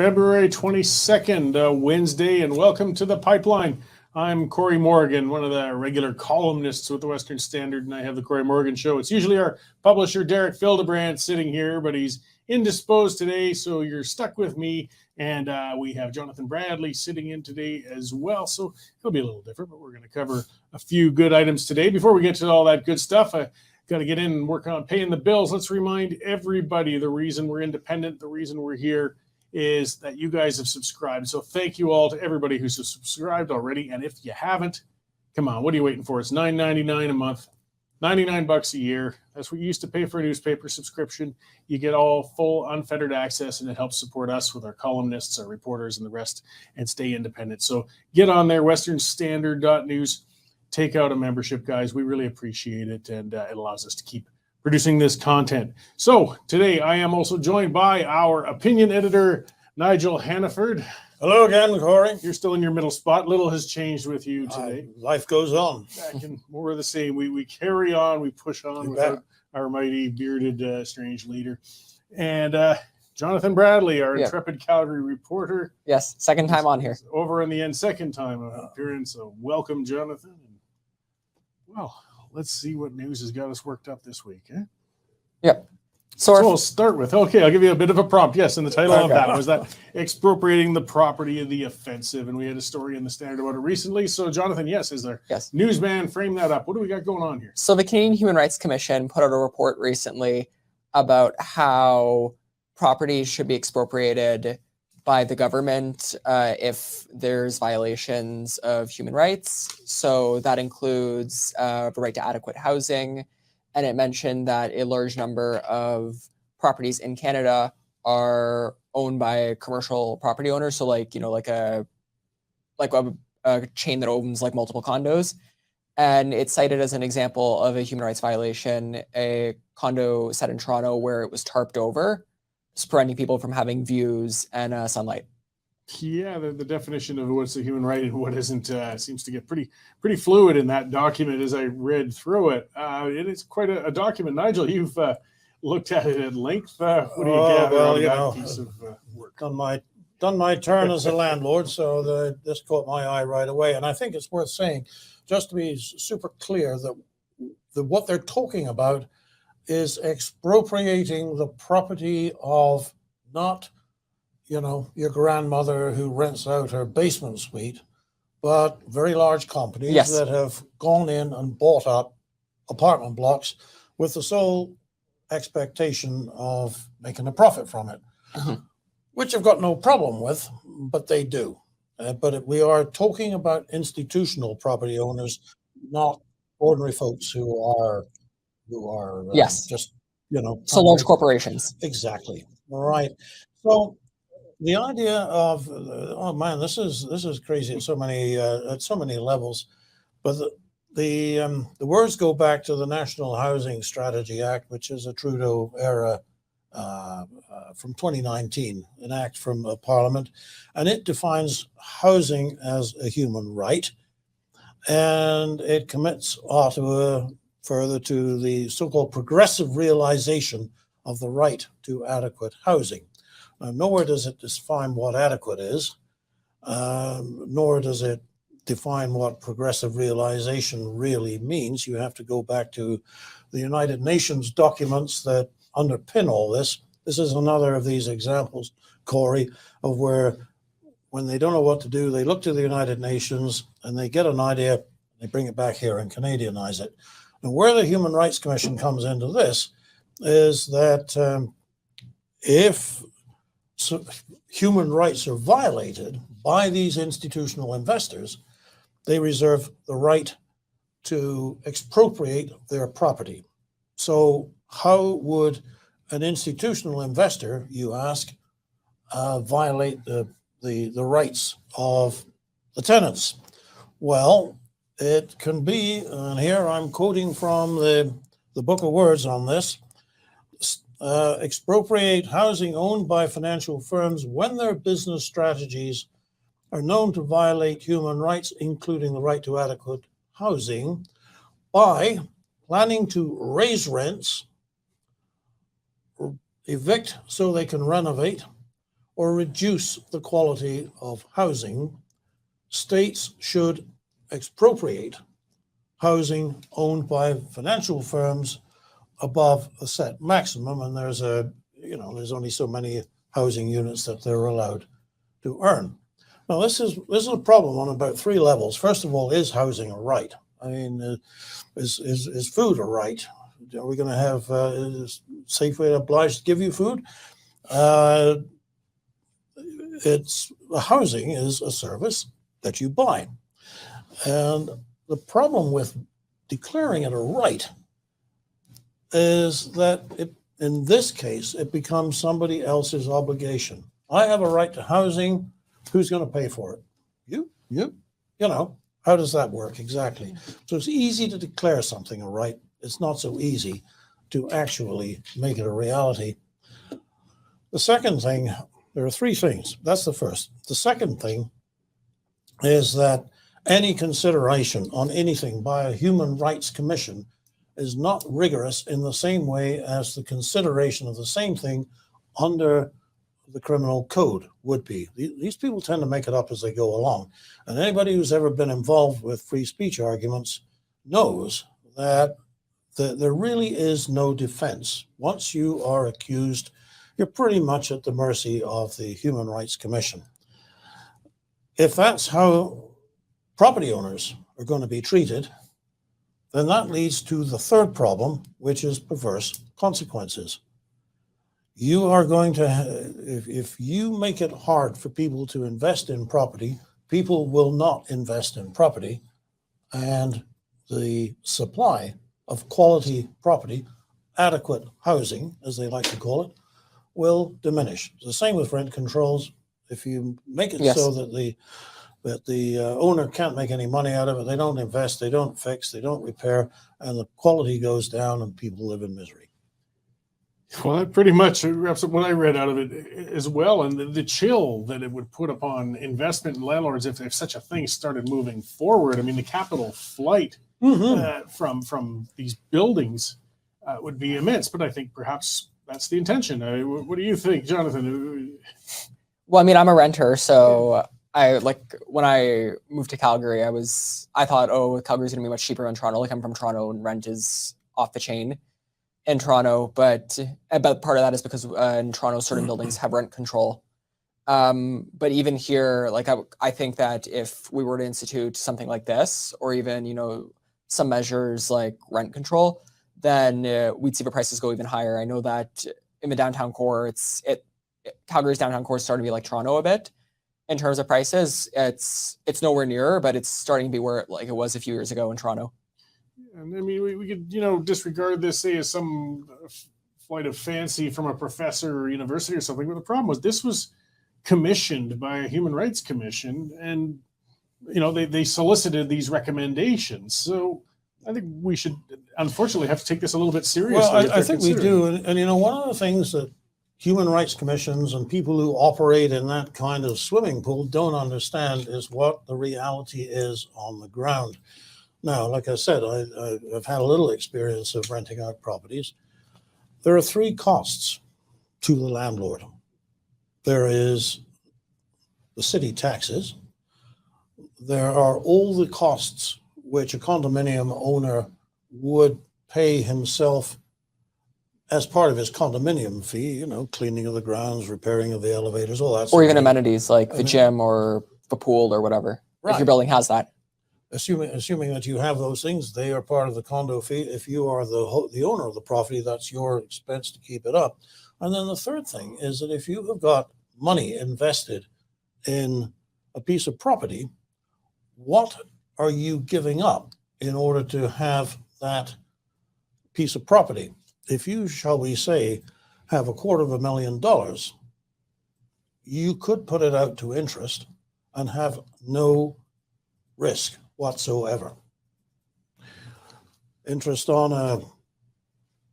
February 22nd, Wednesday, and welcome to The Pipeline. I'm Cory Morgan, one of the regular columnists with the Western Standard, and I have the Cory Morgan Show. It's usually our publisher, Derek Fildebrandt, sitting here, but he's indisposed today, so you're stuck with me. And we have Jonathan Bradley sitting in today as well, so it'll be a little different, but we're going to cover a few good items today. Before we get to all that good stuff, I got to get in and work on paying the bills. Let's remind everybody the reason we're independent, the reason we're here is that you guys have subscribed. So thank you all to everybody who's subscribed already. And if you haven't, come on, what are you waiting for? It's $9.99 a month, $99 a year. That's what you used to pay for a newspaper subscription. You get all full unfettered access, and it helps support us with our columnists, our reporters, and the rest, and stay independent. So get on there, westernstandard.news. Take out a membership, guys. We really appreciate it, and it allows us to keep producing this content. So today I am also joined by our opinion editor, Nigel Hannaford. Hello again, Cory. You're still in your middle spot. Little has changed with you today. Life goes on. Back in more of the same. We carry on, we push on with our mighty bearded strange leader. And Jonathan Bradley, our intrepid Calgary reporter. Yes, second time on here. Over in the end, second time appearance. So welcome, Jonathan. Well, let's see what news has got us worked up this week. Yep. So we'll start with, okay, I'll give you a bit of a prompt. Yes, and the title of that was that expropriating the property of the offensive. And we had a story in the Standard about it recently. So Jonathan, is there? Yes. Newsman, frame that up. What do we got going on here? So the Canadian Human Rights Commission put out a report recently about how property should be expropriated by the government if there's violations of human rights. So that includes the right to adequate housing. And it mentioned that a large number of properties in Canada are owned by commercial property owners. So like a chain that owns like multiple condos. And it's cited as an example of a human rights violation, a condo set in Toronto where it was tarped over, preventing people from having views and sunlight. Yeah, the definition of what's a human right and what isn't seems to get pretty fluid in that document as I read through it. It is quite a document. Nigel, you've looked at it at length. What do you gather out of that piece of work? Done my turn as a landlord, so this caught my eye right away. And I think it's worth saying, just to be super clear, that what they're talking about is expropriating the property of not, your grandmother who rents out her basement suite, but very large companies that have gone in and bought up apartment blocks with the sole expectation of making a profit from it, which I've got no problem with, but they do. But we are talking about institutional property owners, not ordinary folks who are just, so large corporations. Exactly. All right. So the idea of, this is crazy at so many levels, but the words go back to the National Housing Strategy Act, which is a Trudeau era from 2019, an act from Parliament, and it defines housing as a human right, and it commits further to the so-called progressive realization of the right to adequate housing. Nowhere does it define what adequate is, nor does it define what progressive realization really means. You have to go back to the United Nations documents that underpin all this. This is another of these examples, Cory, of where when they don't know what to do, they look to the United Nations and they get an idea, they bring it back here and Canadianize it. And where the Human Rights Commission comes into this is that if human rights are violated by these institutional investors, they reserve the right to expropriate their property. So how would an institutional investor, you ask, violate the rights of the tenants? Well, it can be, and here I'm quoting from the Book of Words on this, expropriate housing owned by financial firms when their business strategies are known to violate human rights, including the right to adequate housing, by planning to raise rents, evict so they can renovate, or reduce the quality of housing, states should expropriate housing owned by financial firms above a set maximum, and there's only so many housing units that they're allowed to earn. Now, this is a problem on about three levels. First of all, is housing a right? I mean, is food a right? Are we going to have Safeway obliged to give you food? Housing is a service that you buy, and the problem with declaring it a right is that in this case, it becomes somebody else's obligation. I have a right to housing. Who's going to pay for it? You. How does that work exactly? So it's easy to declare something a right. It's not so easy to actually make it a reality. The second thing, there are three things. That's the first. The second thing is that any consideration on anything by a human rights commission is not rigorous in the same way as the consideration of the same thing under the criminal code would be. These people tend to make it up as they go along. And anybody who's ever been involved with free speech arguments knows that there really is no defense. Once you are accused, you're pretty much at the mercy of the Human Rights Commission. If that's how property owners are going to be treated, then that leads to the third problem, which is perverse consequences. You are going to, if you make it hard for people to invest in property, people will not invest in property, and the supply of quality property, adequate housing, as they like to call it, will diminish. The same with rent controls. If you make it so that the owner can't make any money out of it, they don't invest, they don't fix, they don't repair, and the quality goes down and people live in misery. Well, that pretty much wraps up what I read out of it as well, and the chill that it would put upon investment and landlords if such a thing started moving forward. I mean, the capital flight from these buildings would be immense, but I think perhaps that's the intention. What do you think, Jonathan? Well, I mean, I'm a renter, so when I moved to Calgary, I thought, oh, Calgary's gonna be much cheaper than Toronto. Like, I'm from Toronto and rent is off the chain in Toronto, but part of that is because in Toronto, certain buildings have rent control. But even here, like I think that if we were to institute something like this, or even some measures like rent control, then we'd see the prices go even higher. I know that in the downtown core, Calgary's downtown core is starting to be like Toronto a bit in terms of prices. It's nowhere near, but it's starting to be where it was a few years ago in Toronto. And I mean, we could, disregard this, say, as some flight of fancy from a professor or university or something. But the problem was this was commissioned by a human rights commission, and, they solicited these recommendations. So I think we should, unfortunately, have to take this a little bit seriously. Well, I think we do. And one of the things that human rights commissions and people who operate in that kind of swimming pool don't understand is what the reality is on the ground. Now, like I said, I've had a little experience of renting out properties. There are three costs to the landlord. There is the city taxes. There are all the costs which a condominium owner would pay himself as part of his condominium fee, cleaning of the grounds, repairing of the elevators, all that. Or even amenities like the gym or the pool or whatever, if your building has that. Assuming that you have those things, they are part of the condo fee. If you are the owner of the property, that's your expense to keep it up. And then the third thing is that if you have got money invested in a piece of property, what are you giving up in order to have that piece of property? If you, shall we say, have $250,000, you could put it out to interest and have no risk whatsoever. Interest on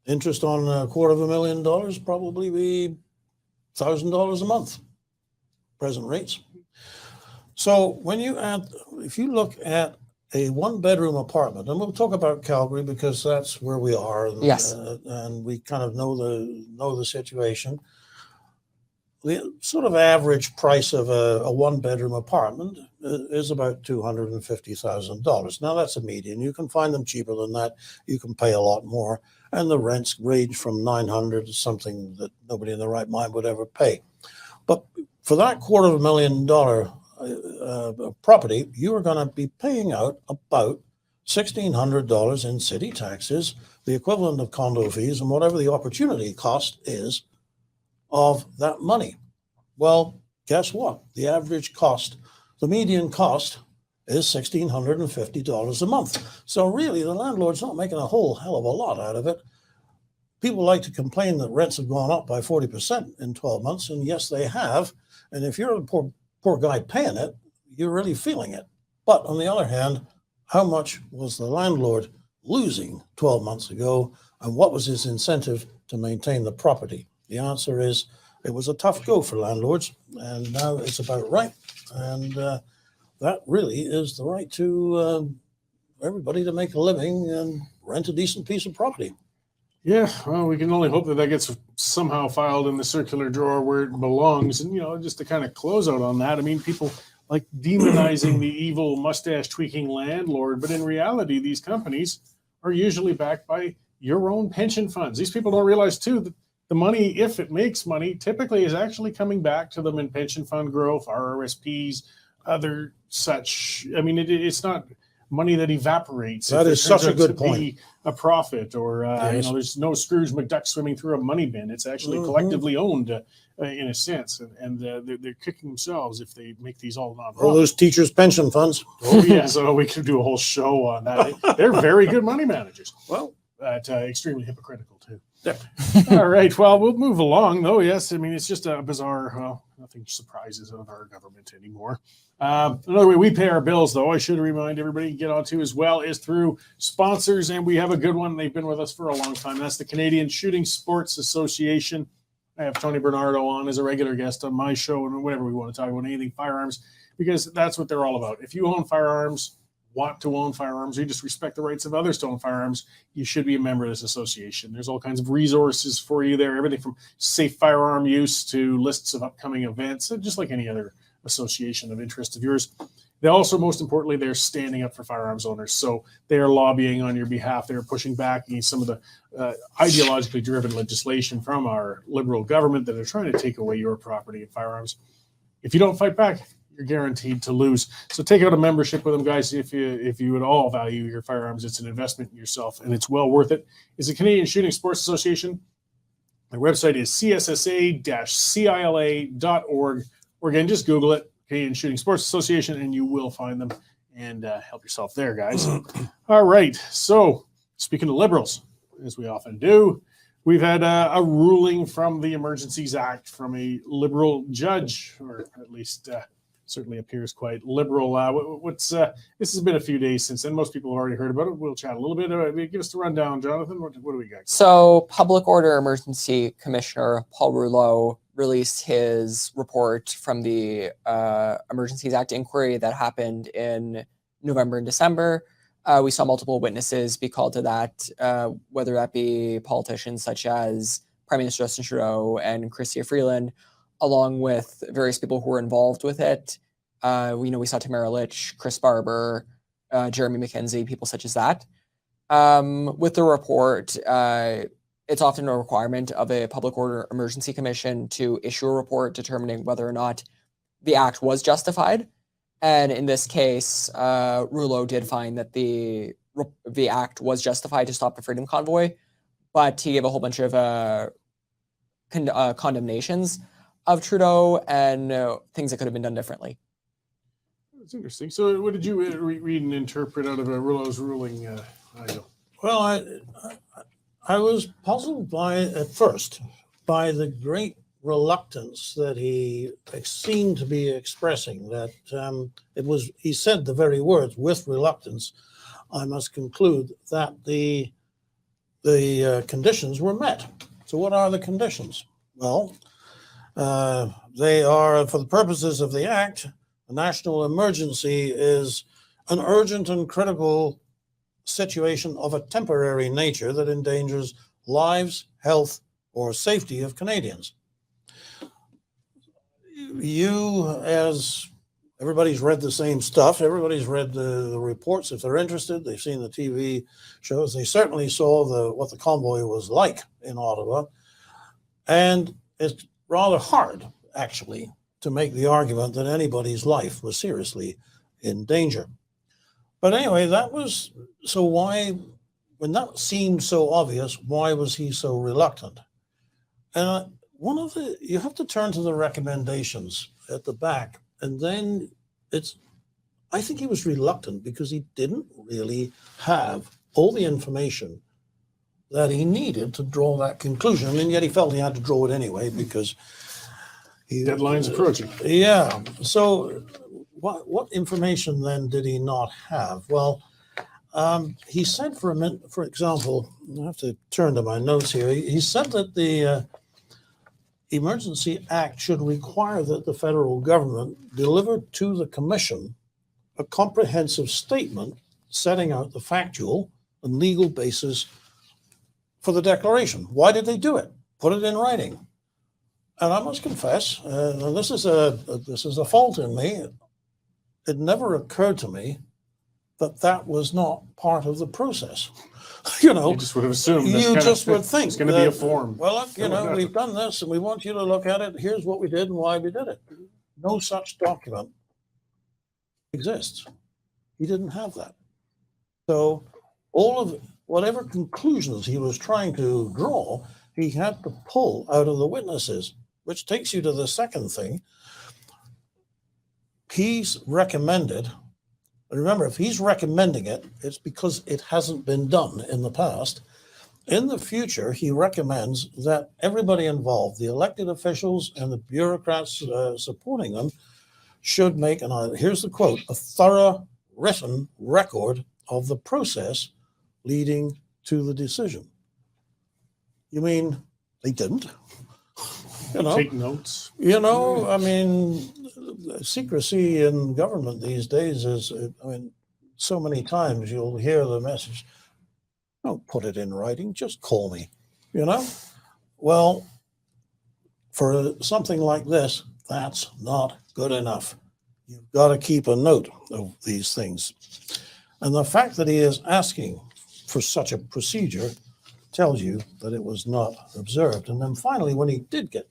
$250,000 probably be $1,000 a month, present rates. So if you look at a one-bedroom apartment, and we'll talk about Calgary because that's where we are, and we kind of know the situation. the sort of average price of a one-bedroom apartment is about $250,000. Now, that's a median. You can find them cheaper than that. You can pay a lot more. And the rents range from $900 to something that nobody in their right mind would ever pay. But for that $250,000 property, you are going to be paying out about $1,600 in city taxes, the equivalent of condo fees, and whatever the opportunity cost is of that money. Well, guess what? The average cost, the median cost is $1,650 a month. So really, the landlord's not making a whole hell of a lot out of it. People like to complain that rents have gone up by 40% in 12 months, and yes, they have. And if you're a poor guy paying it, you're really feeling it. But on the other hand, how much was the landlord losing 12 months ago, and what was his incentive to maintain the property? The answer is it was a tough go for landlords, and now it's about right. And that really is the right to everybody to make a living and rent a decent piece of property. Yeah, well, we can only hope that gets somehow filed in the circular drawer where it belongs. And, just to kind of close out on that, I mean, people like demonizing the evil mustache tweaking landlord, but in reality, these companies are usually backed by your own pension funds. These people don't realize, too, that the money, if it makes money, typically is actually coming back to them in pension fund growth, RRSPs, other such. I mean, it's not money that evaporates. That is such a good point. A profit, or Yes. there's no Scrooge McDuck swimming through a money bin. It's actually collectively owned in a sense, and they're kicking themselves if they make these all All non-profit. those teachers' pension funds. Oh yeah, so we could do a whole show on that. They're very good money managers. Well, But extremely hypocritical too. Yeah. All right. Well, we'll move along, though. Yes, I mean it's just a bizarre. Well, nothing surprises of our government anymore. Another way we pay our bills, though, I should remind everybody to get onto as well, is through sponsors, and we have a good one. They've been with us for a long time. That's the Canadian Shooting Sports Association. I have Tony Bernardo on as a regular guest on my show, and whenever we want to talk about anything firearms, because that's what they're all about. If you own firearms, want to own firearms, or you just respect the rights of others to own firearms, you should be a member of this association. There's all kinds of resources for you there, everything from safe firearm use to lists of upcoming events, just like any other association of interest of yours. They also, most importantly, they're standing up for firearms owners. So they are lobbying on your behalf. They're pushing back against some of the ideologically driven legislation from our liberal government that are trying to take away your property and firearms. If you don't fight back, you're guaranteed to lose. So take out a membership with them, guys. If you at all value your firearms, it's an investment in yourself, and it's well worth it. It's the Canadian Shooting Sports Association. Their website is cssa-cila.org. Or again, just Google it, Canadian Shooting Sports Association, and you will find them. And help yourself there, guys. All right. So speaking of liberals, as we often do, we've had a ruling from the Emergencies Act from a liberal judge, or at least certainly appears quite liberal. This has been a few days since then. Most people have already heard about it. We'll chat a little bit about it. Give us the rundown, Jonathan. What do we got? So, Public Order Emergency Commissioner Paul Rouleau released his report from the Emergencies Act inquiry that happened in November and December. We saw multiple witnesses be called to that, whether that be politicians such as Prime Minister Justin Trudeau and Chrystia Freeland, along with various people who were involved with it. We saw Tamara Litch, Chris Barber, Jeremy McKenzie, people such as that. With the report, it's often a requirement of a Public Order Emergency Commission to issue a report determining whether or not the act was justified. And in this case, Rouleau did find that the act was justified to stop the Freedom Convoy, but he gave a whole bunch of condemnations of Trudeau and things that could have been done differently. That's interesting. So what did you read and interpret out of Rouleau's ruling, Nigel? Well, I was puzzled at first by the great reluctance that he seemed to be expressing, that he said the very words, with reluctance, I must conclude that the conditions were met. So what are the conditions? Well, they are, for the purposes of the Act, a national emergency is an urgent and critical situation of a temporary nature that endangers lives, health, or safety of Canadians. you, as everybody's read the same stuff, everybody's read the reports. If they're interested, they've seen the TV shows. They certainly saw what the convoy was like in Ottawa. And it's rather hard, actually, to make the argument that anybody's life was seriously in danger. But anyway, so why, when that seemed so obvious, why was he so reluctant? And you have to turn to the recommendations at the back, and then I think he was reluctant because he didn't really have all the information that he needed to draw that conclusion, and yet he felt he had to draw it anyway because Deadline's approaching. Yeah. So what information then did he not have? Well, he said for example, I have to turn to my notes here. He said that the Emergency Act should require that the federal government deliver to the commission a comprehensive statement setting out the factual and legal basis for the declaration. Why did they do it? Put it in writing. And I must confess, and this is a fault in me. It never occurred to me that was not part of the process. You just would have assumed. You just would think it's going to be a form. Well, look, we've done this, and we want you to look at it. Here's what we did and why we did it. No such document exists. He didn't have that. So all of whatever conclusions he was trying to draw, he had to pull out of the witnesses, which takes you to the second thing. He's recommended, and remember, if he's recommending it, it's because it hasn't been done in the past. In the future, he recommends that everybody involved, the elected officials and the bureaucrats supporting them, should make, and here's the quote, a thorough written record of the process leading to the decision. You mean they didn't? Take notes. I mean, secrecy in government these days is, so many times you'll hear the message, don't put it in writing, just call me, Well, for something like this, that's not good enough. You've got to keep a note of these things. And the fact that he is asking for such a procedure tells you that it was not observed. And then finally, when he did get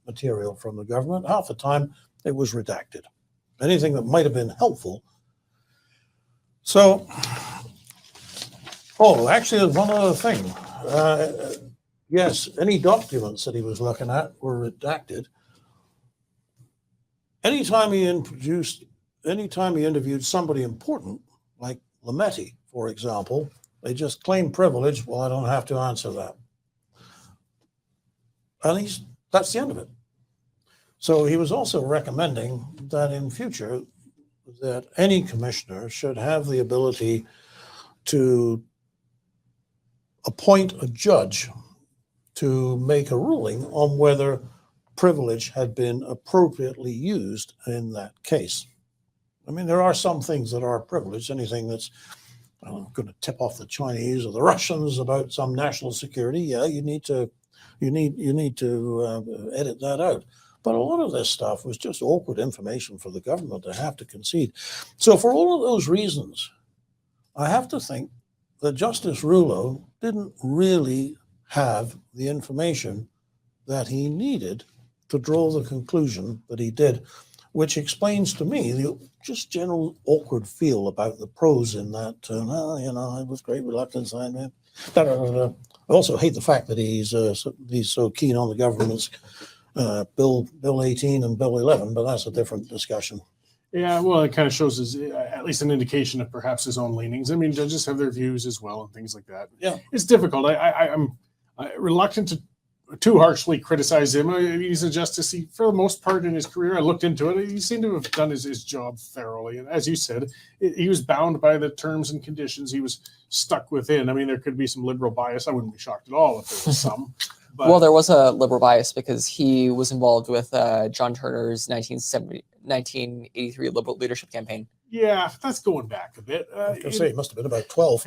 material from the government, half the time it was redacted. Anything that might have been helpful. So, actually, there's one other thing. Yes, any documents that he was looking at were redacted. Anytime he interviewed somebody important, like Lametti, for example, they just claim privilege. Well, I don't have to answer that. And that's the end of it. So he was also recommending that in future, that any commissioner should have the ability to appoint a judge to make a ruling on whether privilege had been appropriately used in that case. I mean, there are some things that are privileged, anything that's going to tip off the Chinese or the Russians about some national security. Yeah, you need to edit that out. But a lot of this stuff was just awkward information for the government to have to concede. So for all of those reasons, I have to think that Justice Rouleau didn't really have the information that he needed to draw the conclusion that he did, which explains to me the just general awkward feel about the prose in that. With great reluctance, I also hate the fact that he's so keen on the government's Bill 18 and Bill 11, but that's a different discussion. Yeah, well, it kind of shows at least an indication of perhaps his own leanings. I mean, judges have their views as well and things like that. Yeah, it's difficult. I'm reluctant to too harshly criticize him. I mean, he's a justice. For the most part in his career, I looked into it. He seemed to have done his job thoroughly. And as you said, he was bound by the terms and conditions he was stuck within. I mean, there could be some liberal bias. I wouldn't be shocked at all if there was some. But, well, there was a liberal bias because he was involved with John Turner's 1983 Liberal leadership campaign. Yeah, that's going back a bit. I was going to say, it must have been about 12.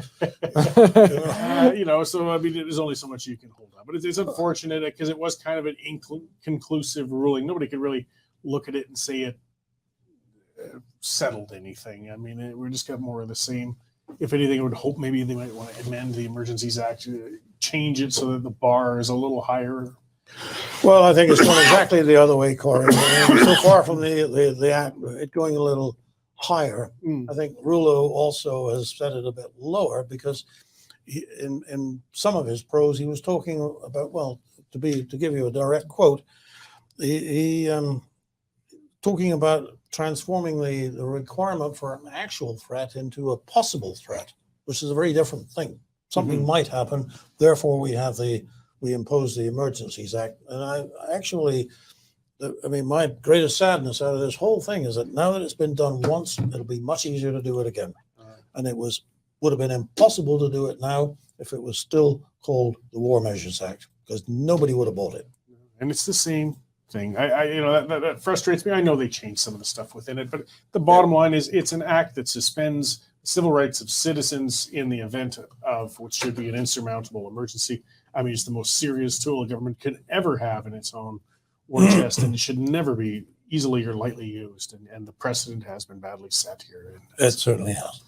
So, I mean, there's only so much you can hold on. But it's unfortunate because it was kind of an inconclusive ruling. Nobody could really look at it and say it settled anything. I mean, we just got more of the same. If anything, I would hope maybe they might want to amend the Emergencies Act, change it so that the bar is a little higher. Well, I think it's going exactly the other way, Cory. I mean, so far from the act, it going a little higher. I think Rouleau also has set it a bit lower because in some of his prose, he was talking about, well, to give you a direct quote, he talking about transforming the requirement for an actual threat into a possible threat, which is a very different thing. Something might happen, therefore we impose the Emergencies Act. And I mean, my greatest sadness out of this whole thing is that now that it's been done once, it'll be much easier to do it again. And would have been impossible to do it now if it was still called the War Measures Act, because nobody would have bought it. And it's the same thing. That frustrates me. I know they changed some of the stuff within it, but the bottom line is it's an act that suspends civil rights of citizens in the event of what should be an insurmountable emergency. I mean, it's the most serious tool a government could ever have in its own war chest, and it should never be easily or lightly used. And the precedent has been badly set here. It certainly has.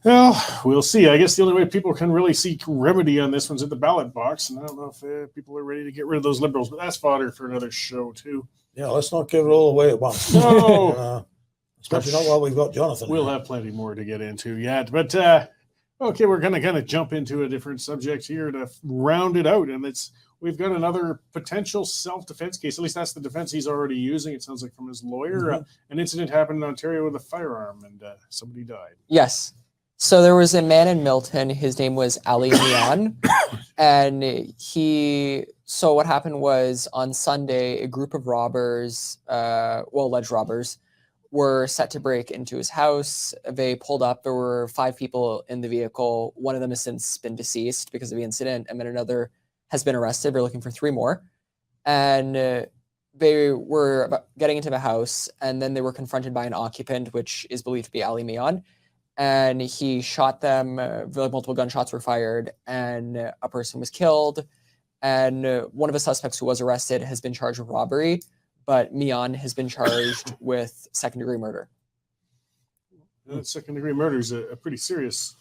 Well, we'll see. I guess the only way people can really seek remedy on this one's at the ballot box, and I don't know if people are ready to get rid of those Liberals, but that's fodder for another show too. Yeah, let's not give it all away at once. No. Especially not while we've got Jonathan. We'll have plenty more to get into yet, but okay, we're going to kind of jump into a different subject here to round it out, and we've got another potential self-defense case. At least that's the defense he's already using. It sounds like from his lawyer. An incident happened in Ontario with a firearm, and somebody died. Yes. So there was a man in Milton. His name was Ali Mian, and so what happened was on Sunday, a group of robbers, alleged robbers, were set to break into his house. They pulled up. There were 5 people in the vehicle. One of them has since been deceased because of the incident, and then another has been arrested. They're looking for 3 more. And they were getting into the house, and then they were confronted by an occupant, which is believed to be Ali Mian. And he shot them. Multiple gunshots were fired, and a person was killed. And one of the suspects who was arrested has been charged with robbery, but Mian has been charged with second-degree murder. Second-degree murder is a pretty serious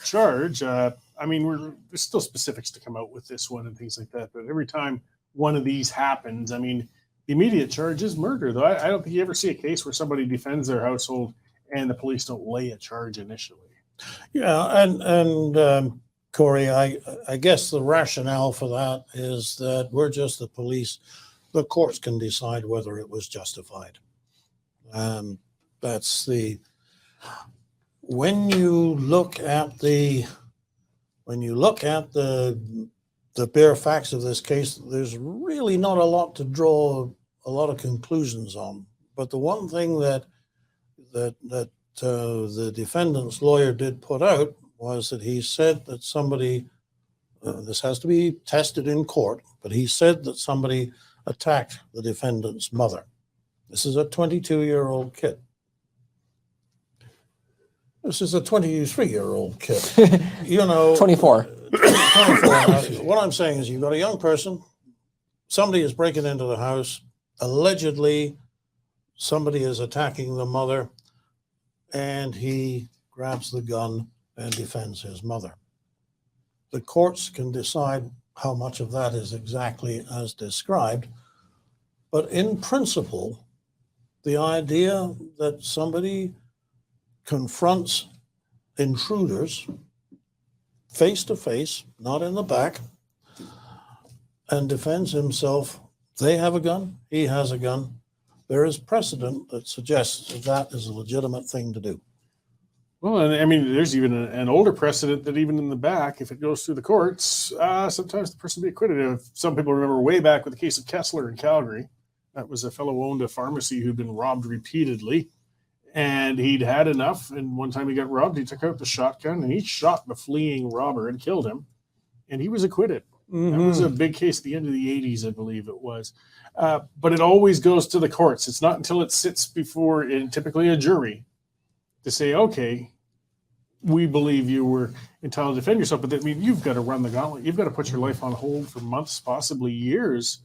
charge. I mean, there's still specifics to come out with this one and things like that, but every time one of these happens, I mean, the immediate charge is murder, though. I don't think you ever see a case where somebody defends their household and the police don't lay a charge initially. Yeah, and Cory, I guess the rationale for that is that we're just the police. The courts can decide whether it was justified. That's when you look at the bare facts of this case, there's really not a lot to draw a lot of conclusions on. But the one thing that the defendant's lawyer did put out was that he said that somebody, this has to be tested in court, but he said that somebody attacked the defendant's mother. This is a 22-year-old kid. This is a 23-year-old kid. 24. 24. What I'm saying is you've got a young person, somebody is breaking into the house, allegedly somebody is attacking the mother, and he grabs the gun and defends his mother. The courts can decide how much of that is exactly as described, but in principle, the idea that somebody confronts intruders face to face, not in the back, and defends himself, they have a gun, he has a gun, there is precedent that suggests that that is a legitimate thing to do. Well, and I mean, there's even an older precedent that even in the back, if it goes through the courts, sometimes the person will be acquitted. If some people remember way back with the case of Kessler in Calgary, that was a fellow who owned a pharmacy who'd been robbed repeatedly, and he'd had enough. And one time he got robbed, he took out the shotgun and he shot the fleeing robber and killed him, and he was acquitted. That was a big case at the end of the 80s, I believe it was. But it always goes to the courts. It's not until it sits before typically a jury to say, okay, we believe you were entitled to defend yourself, but that means you've got to run the gauntlet. You've got to put your life on hold for months, possibly years,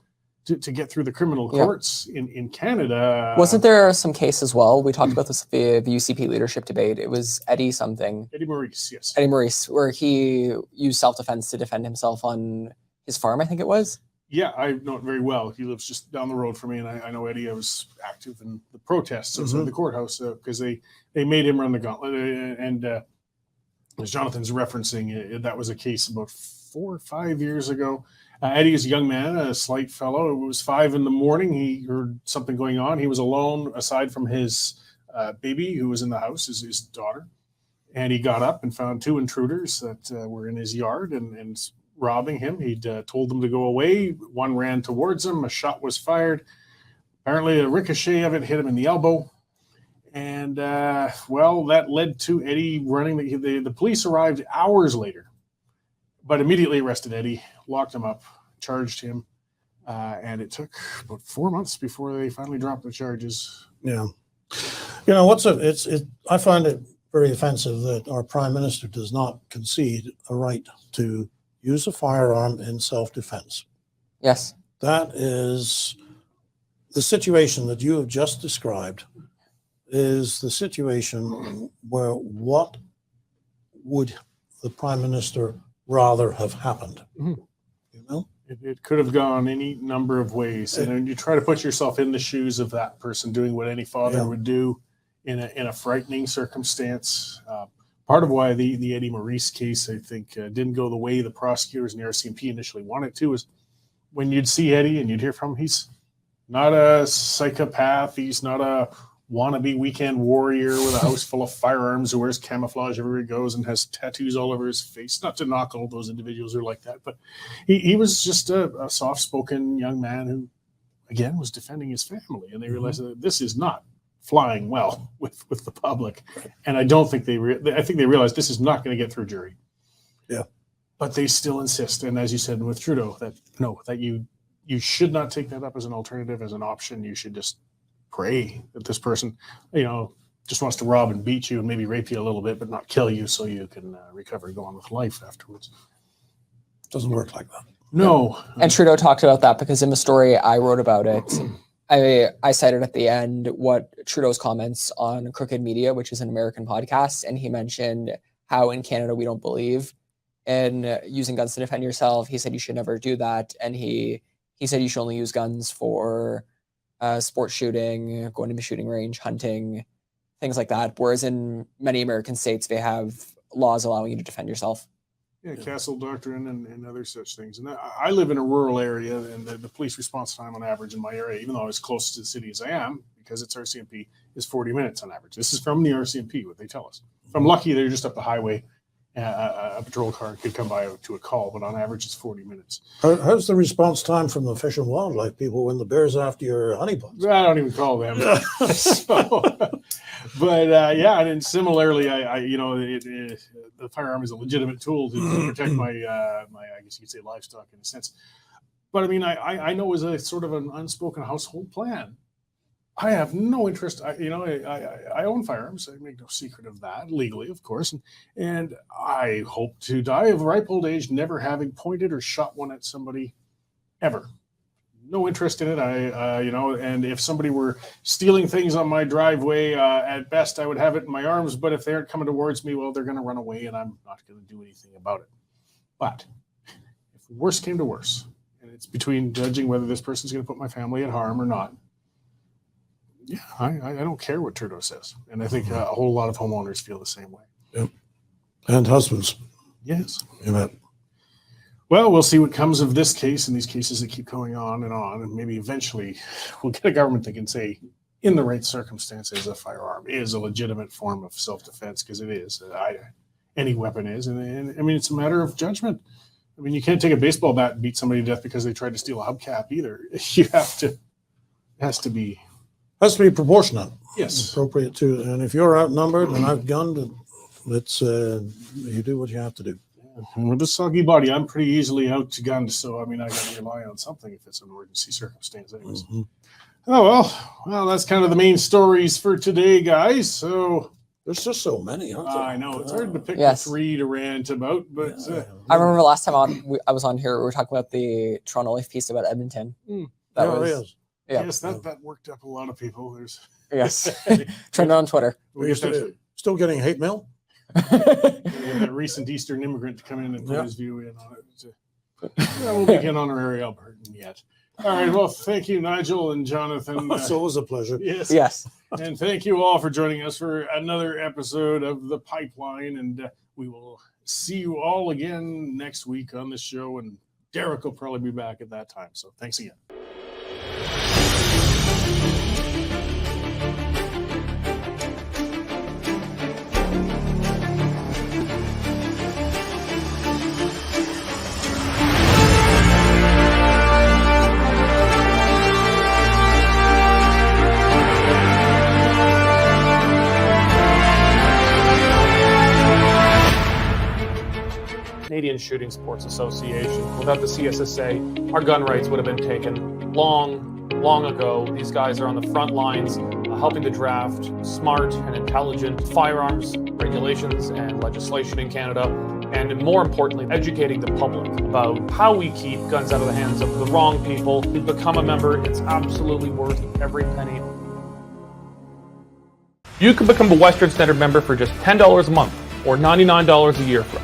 to get through the criminal Yeah. courts in Canada. Wasn't there some case as well? We talked about this at the UCP leadership debate. It was Eddie something. Eddie Maurice, yes. Eddie Maurice, where he used self-defense to defend himself on his farm, I think it was. Yeah, I know it very well. He lives just down the road from me, and I know Eddie. I was active in the protests outside the courthouse because they made him run the gauntlet. And as Jonathan's referencing, that was a case about 4 or 5 years ago. Eddie is a young man, a slight fellow. It was 5 a.m. He heard something going on. He was alone, aside from his baby, who was in the house, his daughter. And he got up and found 2 intruders that were in his yard and robbing him. He'd told them to go away. One ran towards him. A shot was fired. Apparently, a ricochet of it hit him in the elbow. And, that led to Eddie running. The police arrived hours later, but immediately arrested Eddie, locked him up, charged him. And it took about 4 months before they finally dropped the charges. Yeah. I find it very offensive that our Prime Minister does not concede a right to use a firearm in self-defense. Yes. That is the situation that you have just described, is the situation where what would the Prime Minister rather have happened? Mhm. You know? It could have gone any number of ways. And you try to put yourself in the shoes of that person doing what any father would do in a frightening circumstance. Part of why the Eddie Maurice case, I think, didn't go the way the prosecutors and the RCMP initially wanted to, is when you'd see Eddie and you'd hear from him, he's not a psychopath. He's not a wannabe weekend warrior with a house full of firearms who wears camouflage everywhere he goes and has tattoos all over his face. Not to knock all those individuals who are like that, but he was just a soft-spoken young man who, again, was defending his family. And they realized that this is not flying well with the public. And I don't think I think they realized this is not going to get through jury. Yeah. But they still insist. And as you said with Trudeau, that you should not take that up as an alternative, as an option. You should just pray that this person, just wants to rob and beat you and maybe rape you a little bit, but not kill you, so you can recover and go on with life afterwards. Doesn't work like that. No. And Trudeau talked about that because in the story I wrote about it, I cited at the end what Trudeau's comments on Crooked Media, which is an American podcast, and he mentioned how in Canada we don't believe in using guns to defend yourself. He said you should never do that, and he said you should only use guns for sport shooting, going to a shooting range, hunting, things like that. Whereas in many American states, they have laws allowing you to defend yourself. Yeah, Castle Doctrine and other such things. And I live in a rural area, and the police response time on average in my area, even though I'm as close to the city as I am, because it's RCMP, is 40 minutes on average. This is from the RCMP, what they tell us. If I'm lucky, they're just up the highway. A patrol car could come by to a call, but on average, it's 40 minutes. How's the response time from the Fish and Wildlife people when the bear's after your honey buns? I don't even call them. And then similarly, the firearm is a legitimate tool to protect my I guess you could say livestock in a sense. But I mean, I know as a sort of an unspoken household plan, I have no interest. I own firearms. I make no secret of that, legally, of course. And I hope to die of ripe old age, never having pointed or shot one at somebody ever. No interest in it. And if somebody were stealing things on my driveway, at best I would have it in my arms. But if they aren't coming towards me, well, they're going to run away, and I'm not going to do anything about it. But if worse came to worse, and it's between judging whether this person's going to put my family at harm or not, yeah, I don't care what Trudeau says. And I think a whole lot of homeowners feel the same way. Yep. And husbands. Yes. Amen. Well, we'll see what comes of this case and these cases that keep going on. And maybe eventually we'll get a government that can say, in the right circumstances, a firearm is a legitimate form of self-defense, because it is. Any weapon is. And I mean, it's a matter of judgment. I mean, you can't take a baseball bat and beat somebody to death because they tried to steal a hubcap either. It has to be proportionate. Yes. Appropriate to, and if you're outnumbered and outgunned, it's you do what you have to do. And with a soggy body, I'm pretty easily outgunned, so I mean, I got to rely on something if it's an emergency circumstance, anyways. Mm-hmm. Oh well, that's kind of the main stories for today, guys. So there's just so many, aren't there? I know it's hard to pick Yes. 3 to rant about, but I remember last time I was on here, we were talking about the Toronto Life piece about Edmonton. That There was he is. yeah. Yes, that worked up a lot of people. There's Yes. Trend on Twitter. Are you still getting hate mail? We had that recent Eastern immigrant to come in and put Yeah. his view in on it. That won't make an honorary Albertan yet. All right. Well, thank you, Nigel and Jonathan. It's always a pleasure. Yes. Yes. And thank you all for joining us for another episode of The Pipeline. And we will see you all again next week on the show. And Derek will probably be back at that time. So thanks again. Canadian Shooting Sports Association. Without the CSSA, our gun rights would have been taken long ago. These guys are on the front lines helping to draft smart and intelligent firearms regulations and legislation in Canada, and more importantly, educating the public about how we keep guns out of the hands of the wrong people. To become a member, it's absolutely worth every penny. You can become a Western Standard member for just $10 a month or $99 a year for